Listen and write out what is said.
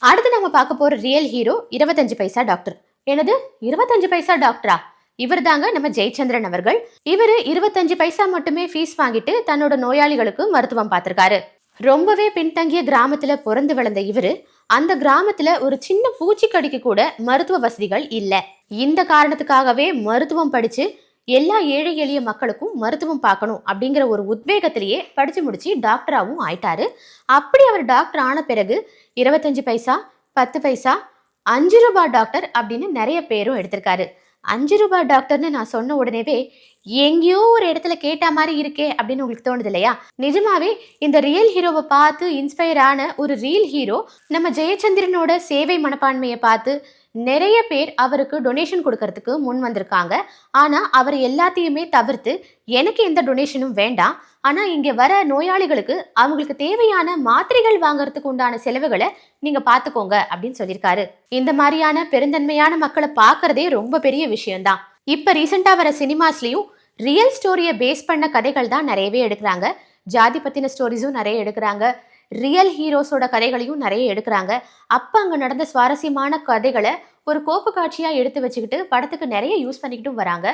அடுத்து நம்ம பார்க்க போற ரியல் ஹீரோ 25 பைசா டாக்டர். எனது 25 பைசா டாக்டரா? இவர் தாங்க நம்ம ஜெயச்சந்திரன் அவர்கள். இவரு 25 பைசா மட்டுமே ஃபீஸ் வாங்கிட்டு தன்னோட நோயாளிகளுக்கு மருத்துவம் பார்த்திருக்காரு. ரொம்பவே பின்தங்கிய கிராமத்துல பிறந்து வளர்ந்த இவரு அந்த கிராமத்துல ஒரு சின்ன பூச்சிக்கடிக்கு கூட மருத்துவ வசதிகள் இல்ல. இந்த காரணத்துக்காகவே மருத்துவம் படிச்சு எல்லா ஏழை எளிய மக்களுக்கும் மருத்துவம் பார்க்கணும் அப்படிங்கிற ஒரு உத்வேகத்திலேயே படிச்சு முடிச்சு டாக்டராகவும் ஆயிட்டாரு. அப்படி அவர் டாக்டர் ஆன பிறகு 25 பைசா, 10 பைசா, 5 ரூபாய் டாக்டர் அப்படின்னு நிறைய பேரும் எடுத்திருக்காரு. 5 ரூபாய் டாக்டர்னு நான் சொன்ன உடனேவே எங்கேயோ ஒரு இடத்துல கேட்ட மாதிரி இருக்கே அப்படின்னு உங்களுக்கு தோணுது இல்லையா? நிஜமாவே இந்த ரியல் ஹீரோவை பார்த்து இன்ஸ்பயர் ஆன ஒரு ரியல் ஹீரோ நம்ம ஜெயச்சந்திரனோட சேவை மனப்பான்மையை பார்த்து நிறைய பேர் அவருக்கு டொனேஷன் கொடுக்கறதுக்கு முன் வந்திருக்காங்க. ஆனா அவர் எல்லாத்தையுமே தவிர்த்து எனக்கு எந்த டொனேஷனும் வேண்டாம், ஆனா இங்க வர நோயாளிகளுக்கு அவங்களுக்கு தேவையான மாத்திரைகள் வாங்குறதுக்கு உண்டான செலவுகளை நீங்க பாத்துக்கோங்க அப்படின்னு சொல்லியிருக்காரு. இந்த மாதிரியான பெருந்தன்மையான மக்களை பார்க்கறதே ரொம்ப பெரிய விஷயம்தான். இப்ப ரீசெண்டா வர சினிமாஸ்லயும் ரியல் ஸ்டோரியை பேஸ் பண்ண கதைகள் தான் நிறையவே எடுக்கிறாங்க. ஜாதி பத்தின ஸ்டோரிஸும் நிறைய எடுக்கிறாங்க. ரியல் ஹீரோஸோட கதைகளையும் நிறைய எடுக்கிறாங்க. அப்ப அங்க நடந்த சுவாரஸ்யமான கதைகளை ஒரு கோப்பு காட்சியா எடுத்து வச்சுக்கிட்டு படத்துக்கு நிறைய யூஸ் பண்ணிக்கிட்டும் வராங்க.